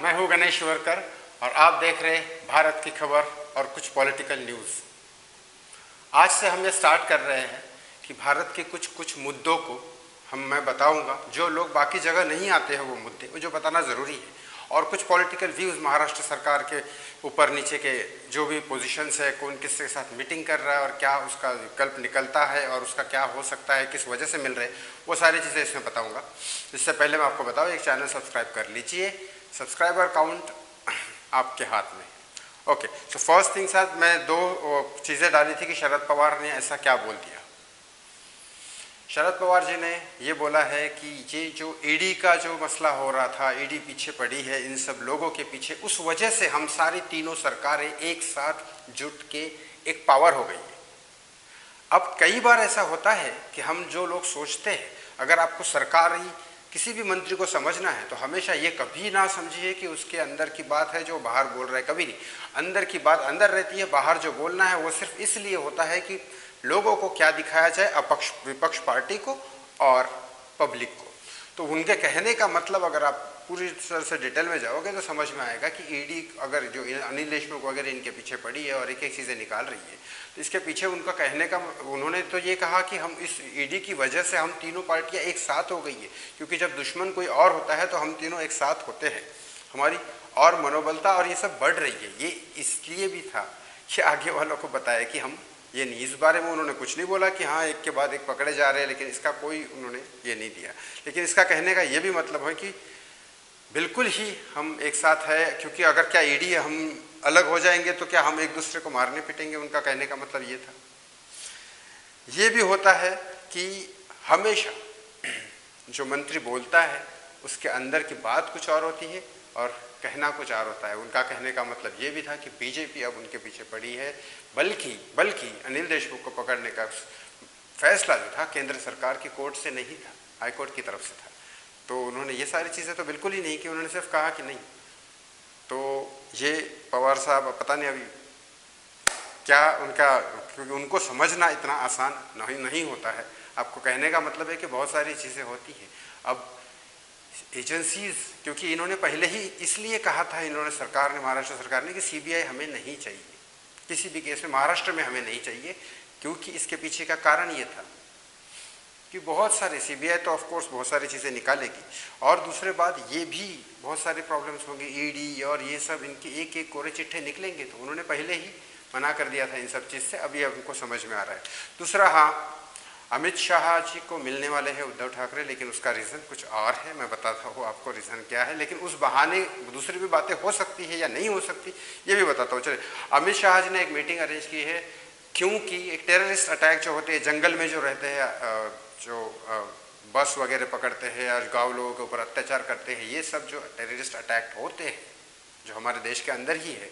मैं हूं गणेश वर्कर और आप देख रहे भारत की खबर और कुछ पॉलिटिकल न्यूज़। आज से हम ये स्टार्ट कर रहे हैं कि भारत के कुछ मुद्दों को मैं बताऊंगा, जो लोग बाकी जगह नहीं आते हैं वो मुद्दे जो बताना ज़रूरी है, और कुछ पॉलिटिकल व्यूज़ महाराष्ट्र सरकार के ऊपर नीचे के जो भी पोजीशंस है, कौन किसके साथ मीटिंग कर रहा है और क्या उसका विकल्प निकलता है और उसका क्या हो सकता है, किस वजह से मिल रहे, वो सारी चीज़ें इसमें बताऊंगा। इससे पहले मैं आपको बताऊँ, एक चैनल सब्सक्राइब कर लीजिए, सब्सक्राइबर काउंट आपके हाथ में। ओके, सो फर्स्ट थिंग साथ मैं दो चीज़ें डाली थी कि शरद पवार ने ऐसा क्या बोल दिया। शरद पवार जी ने ये बोला है कि ये जो ईडी का जो मसला हो रहा था, ईडी पीछे पड़ी है इन सब लोगों के पीछे, उस वजह से हम सारी तीनों सरकारें एक साथ जुट के एक पावर हो गई है। अब कई बार ऐसा होता है कि हम जो लोग सोचते हैं, अगर आपको सरकारी किसी भी मंत्री को समझना है तो हमेशा ये कभी ना समझिए कि उसके अंदर की बात है जो बाहर बोल रहा है, कभी नहीं। अंदर की बात अंदर रहती है, बाहर जो बोलना है वो सिर्फ इसलिए होता है कि लोगों को क्या दिखाया जाए, अपक्ष विपक्ष पार्टी को और पब्लिक को। तो उनके कहने का मतलब अगर आप पूरी तरह से डिटेल में जाओगे तो समझ में आएगा कि ईडी अगर जो अनिल देशमुख वगैरह इनके पीछे पड़ी है और एक एक चीज़ें निकाल रही है, तो इसके पीछे उनका कहने का, उन्होंने तो ये कहा कि हम इस ईडी की वजह से हम तीनों पार्टियां एक साथ हो गई है, क्योंकि जब दुश्मन कोई और होता है तो हम तीनों एक साथ होते हैं, हमारी और मनोबलता और ये सब बढ़ रही है। ये इसलिए भी था कि आगे वालों को बताया कि हम ये नहीं, इस बारे में उन्होंने कुछ नहीं बोला कि हाँ एक के बाद एक पकड़े जा रहे हैं, लेकिन इसका कोई उन्होंने ये नहीं दिया। लेकिन इसका कहने का ये भी मतलब है कि बिल्कुल ही हम एक साथ है, क्योंकि अगर क्या ईडी हम अलग हो जाएंगे तो क्या हम एक दूसरे को मारने पिटेंगे, उनका कहने का मतलब ये था। ये भी होता है कि हमेशा जो मंत्री बोलता है उसके अंदर की बात कुछ और होती है और कहना कुछ और होता है। उनका कहने का मतलब ये भी था कि बीजेपी अब उनके पीछे पड़ी है, बल्कि अनिल देशमुख को पकड़ने का फैसला जो था केंद्र सरकार की कोर्ट से नहीं था, हाई कोर्ट की तरफ से था। तो उन्होंने ये सारी चीज़ें तो बिल्कुल ही नहीं की, उन्होंने सिर्फ कहा कि नहीं। तो ये पवार साहब पता नहीं अभी क्या उनका, क्योंकि उनको समझना इतना आसान नहीं होता है। आपको कहने का मतलब है कि बहुत सारी चीज़ें होती हैं। अब एजेंसीज, क्योंकि इन्होंने पहले ही इसलिए कहा था, इन्होंने सरकार ने, महाराष्ट्र सरकार ने, कि सीबीआई हमें नहीं चाहिए किसी भी केस में, महाराष्ट्र में हमें नहीं चाहिए, क्योंकि इसके पीछे का कारण ये था कि बहुत सारे सीबीआई तो ऑफ कोर्स बहुत सारी चीज़ें निकालेगी, और दूसरे बात ये भी बहुत सारे प्रॉब्लम्स होंगे, ईडी और ये सब इनके एक एक कोरे चिट्ठे निकलेंगे। तो उन्होंने पहले ही मना कर दिया था इन सब चीज़ से, अभी अब उनको समझ में आ रहा है। दूसरा, हाँ, अमित शाह जी को मिलने वाले हैं उद्धव ठाकरे, लेकिन उसका रीज़न कुछ और है, मैं बताता हूँ आपको रीज़न क्या है। लेकिन उस बहाने दूसरी भी बातें हो सकती है या नहीं हो सकती, ये भी बताता हूँ। चलिए, अमित शाह जी ने एक मीटिंग अरेंज की है, क्योंकि एक टेररिस्ट अटैक जो होते हैं जंगल में, जो रहते हैं, जो बस वगैरह पकड़ते हैं और गाँव लोगों के ऊपर अत्याचार करते हैं, ये सब जो टेररिस्ट अटैक होते हैं जो हमारे देश के अंदर ही है,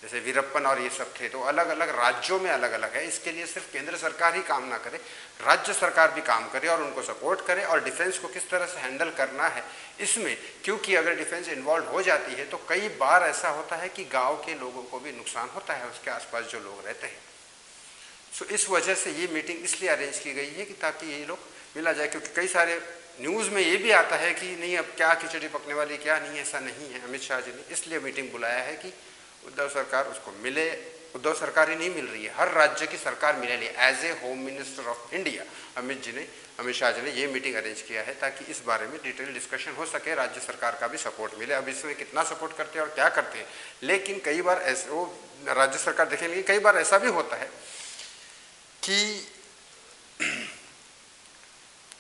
जैसे वीरप्पन और ये सब थे, तो अलग अलग राज्यों में अलग अलग है। इसके लिए सिर्फ केंद्र सरकार ही काम ना करे, राज्य सरकार भी काम करे और उनको सपोर्ट करे, और डिफेंस को किस तरह से हैंडल करना है इसमें, क्योंकि अगर डिफेंस इन्वॉल्व हो जाती है तो कई बार ऐसा होता है कि गांव के लोगों को भी नुकसान होता है, उसके आसपास जो लोग रहते हैं। सो इस वजह से ये मीटिंग इसलिए अरेंज की गई है कि ताकि ये लोग मिला जाए, क्योंकि कई सारे न्यूज़ में ये भी आता है कि नहीं अब क्या खिचड़ी पकने वाली, क्या नहीं, ऐसा नहीं है। अमित शाह जी ने इसलिए मीटिंग बुलाया है कि उद्धव सरकार उसको मिले। उद्धव सरकार ही नहीं मिल रही है, हर राज्य की सरकार मिले रही है। As a home minister of India Amit Shah ji ने ये मीटिंग अरेंज किया है ताकि इस बारे में डिटेल डिस्कशन हो सके, राज्य सरकार का भी सपोर्ट मिले। अब इसमें कितना सपोर्ट करते हैं और क्या करते हैं, लेकिन कई बार ऐसे वो राज्य सरकार देखेंगे, कई बार ऐसा भी होता है कि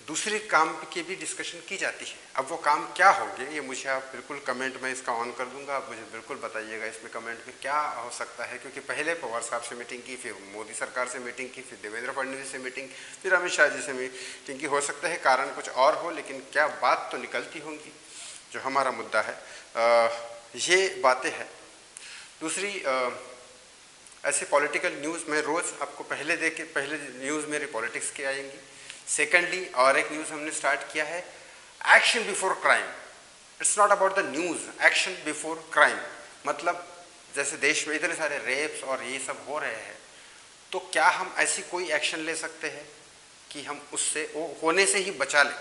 दूसरे काम की भी डिस्कशन की जाती है। अब वो काम क्या होंगे, ये मुझे आप बिल्कुल कमेंट में इसका ऑन कर दूंगा, आप मुझे बिल्कुल बताइएगा इसमें कमेंट में क्या हो सकता है। क्योंकि पहले पवार साहब से मीटिंग की, फिर मोदी सरकार से मीटिंग की, फिर देवेंद्र फडणवीस से मीटिंग, फिर अमित शाह जी से मीटिंग की। हो सकता है कारण कुछ और हो, लेकिन क्या बात तो निकलती होंगी। जो हमारा मुद्दा है ये बातें हैं। दूसरी, ऐसे पॉलिटिकल न्यूज़ में रोज़ आपको पहले न्यूज़ मेरी पॉलिटिक्स की आएंगी। सेकेंडली, और एक न्यूज़ हमने स्टार्ट किया है, action before crime. It's not about the news, action before crime. मतलब जैसे देश में इतने सारे रेप्स और ये सब हो रहे हैं, तो क्या हम ऐसी कोई एक्शन ले सकते हैं कि हम उससे, वो होने से ही बचा लें।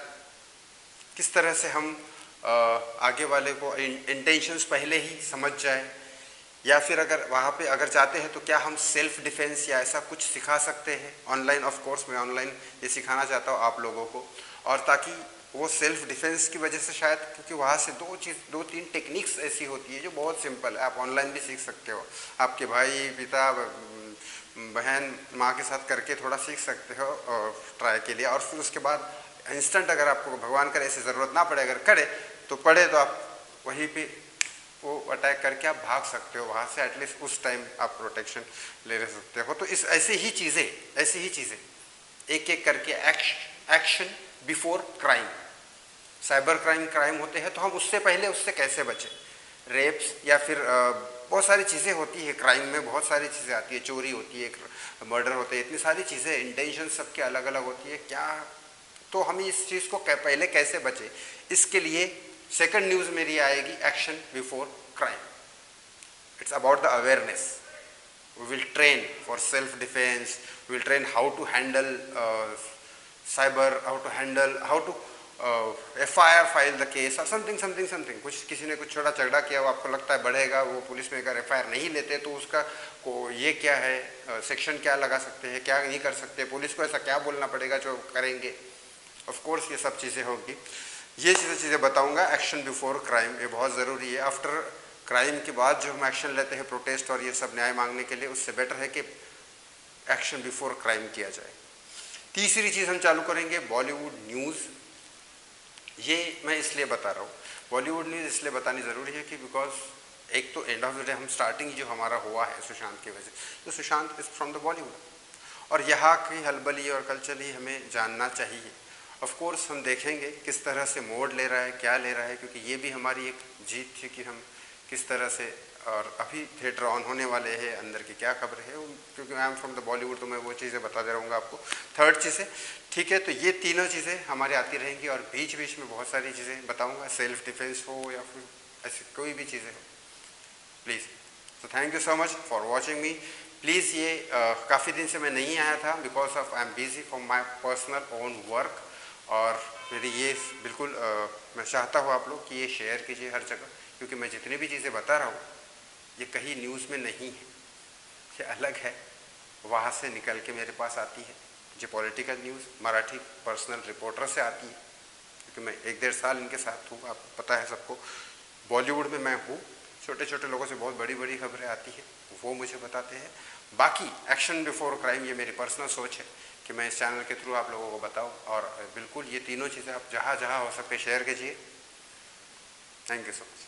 किस तरह से हम आगे वाले को इंटेंशंस पहले ही समझ जाए, या फिर अगर वहाँ पे अगर जाते हैं तो क्या हम सेल्फ डिफेंस या ऐसा कुछ सिखा सकते हैं ऑनलाइन। ऑफ कोर्स मैं ऑनलाइन ये सिखाना चाहता हूँ आप लोगों को, और ताकि वो सेल्फ डिफेंस की वजह से शायद, क्योंकि वहाँ से दो तीन टेक्निक्स ऐसी होती है जो बहुत सिंपल है, आप ऑनलाइन भी सीख सकते हो, आपके भाई पिता बहन माँ के साथ करके थोड़ा सीख सकते हो ट्राई के लिए, और फिर उसके बाद इंस्टेंट अगर आपको भगवान करे ऐसी ज़रूरत ना पड़े, अगर करे तो पड़े तो आप वहीं पे वो अटैक करके आप भाग सकते हो वहाँ से, एटलीस्ट उस टाइम आप प्रोटेक्शन ले रह सकते हो। तो इस ऐसी ही चीज़ें एक एक करके action before crime, cyber crime होते हैं तो हम उससे पहले उससे कैसे बचें, रेप्स या फिर बहुत सारी चीज़ें होती है क्राइम में, बहुत सारी चीज़ें आती है, चोरी होती है, मर्डर होते हैं, इतनी सारी चीज़ें, इंटेंशन सबके अलग अलग होती है क्या, तो हम इस चीज़ को पहले कैसे बचें, इसके लिए सेकंड न्यूज़ मेरी आएगी action before crime. It's about the awareness, we will train for self defense, we will train how to handle cyber, how to FIR file the case or something। कुछ किसी ने कुछ छोटा झगड़ा किया, वो आपको लगता है बढ़ेगा, वो पुलिस में अगर FIR नहीं लेते तो उसका को ये क्या है, सेक्शन क्या लगा सकते हैं, क्या नहीं कर सकते, पुलिस को ऐसा क्या बोलना पड़ेगा जो करेंगे। ऑफ कोर्स ये सब चीज़ें होंगी, ये चीज़ें बताऊंगा। एक्शन बिफोर क्राइम ये बहुत ज़रूरी है। आफ्टर क्राइम के बाद जो हम एक्शन लेते हैं प्रोटेस्ट और ये सब न्याय मांगने के लिए, उससे बेटर है कि एक्शन बिफोर क्राइम किया जाए। तीसरी चीज़ हम चालू करेंगे बॉलीवुड न्यूज़। ये मैं इसलिए बता रहा हूँ, बॉलीवुड न्यूज़ इसलिए बतानी ज़रूरी है कि बिकॉज एक तो एंड ऑफ द डे हम स्टार्टिंग जो हमारा हुआ है सुशांत की वजह, तो Sushant is from the Bollywood और यहाँ की हलबली और कल्चर ही हमें जानना चाहिए। ऑफ कोर्स हम देखेंगे किस तरह से मोड ले रहा है, क्या ले रहा है, क्योंकि ये भी हमारी एक जीत थी कि हम किस तरह से, और अभी थिएटर ऑन होने वाले हैं, अंदर की क्या खबर है, क्योंकि I am from the Bollywood तो मैं वो चीज़ें बताते रहूँगा आपको। थर्ड चीज़ें, ठीक है, तो ये तीनों चीज़ें हमारी आती रहेंगी और बीच बीच में बहुत सारी चीज़ें बताऊँगा, सेल्फ डिफेंस हो या फिर ऐसी कोई भी चीज़ें हो, please. So thank you so much for watching me. Please ये काफ़ी दिन से मैं नहीं आया था because of I am busy for my personal own work, और मेरी ये बिल्कुल मैं चाहता हूँ आप लोग कि ये शेयर कीजिए हर जगह, क्योंकि मैं जितनी भी चीज़ें बता रहा हूँ ये कहीं न्यूज़ में नहीं है, ये अलग है, वहाँ से निकल के मेरे पास आती है। जो political news Marathi personal reporter से आती है, क्योंकि मैं 1-1.5 साल इनके साथ हूँ, आपको पता है सबको। बॉलीवुड में मैं हूँ, छोटे छोटे लोगों से बहुत बड़ी बड़ी खबरें आती है, वो मुझे बताते हैं। बाकी एक्शन बिफोर क्राइम ये मेरी पर्सनल सोच है कि मैं इस चैनल के थ्रू आप लोगों को बताऊं, और बिल्कुल ये तीनों चीज़ें आप जहाँ जहाँ हो सके शेयर कीजिए। Thank you so much.